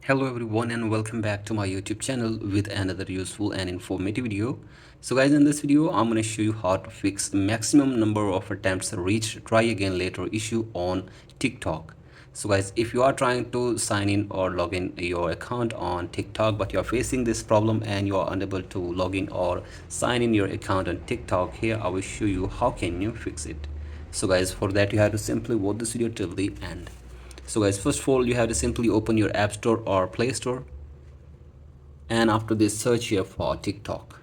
Hello everyone and welcome back to my YouTube channel with another useful and informative video. So guys, in this video I'm going to show you how to fix maximum number of attempts reached try again later issue on TikTok. So guys, if you are trying to sign in or log in your account on TikTok but you're facing this problem and you are unable to log in or sign in your account on TikTok, here I will show you how can you fix it. So guys, for that you have to simply watch this video till the end. So guys, first of all you have to simply open your App Store or Play Store, and after this search here for TikTok,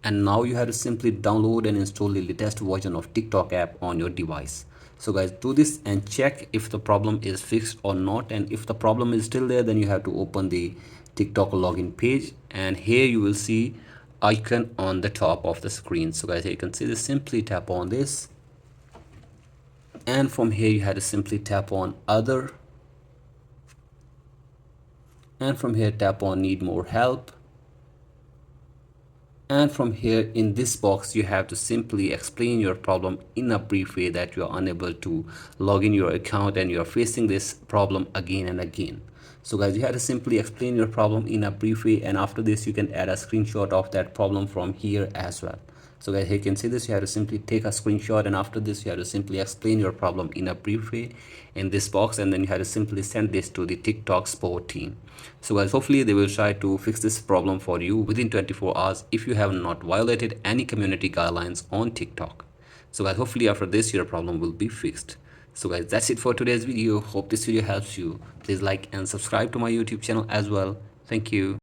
and now you have to simply download and install the latest version of TikTok app on your device. So guys, do this and check if the problem is fixed or not, and if the problem is still there, then you have to open the TikTok login page, and here you will see icon on the top of the screen. So guys, here you can see this, simply tap on this, and from here you have to simply tap on other, and from here tap on need more help, and from here in this box you have to simply explain your problem in a brief way that you are unable to log in your account and you are facing this problem again and again. So guys, you have to simply explain your problem in a brief way, and after this you can add a screenshot of that problem from here as well. So guys, here you can see this, you have to simply take a screenshot, and after this you have to simply explain your problem in a brief way in this box, and then you have to simply send this to the TikTok support team. So guys, hopefully they will try to fix this problem for you within 24 hours if you have not violated any community guidelines on TikTok. So guys, hopefully after this your problem will be fixed. So guys, that's it for today's video. Hope this video helps you. Please like and subscribe to my YouTube channel as well. Thank you.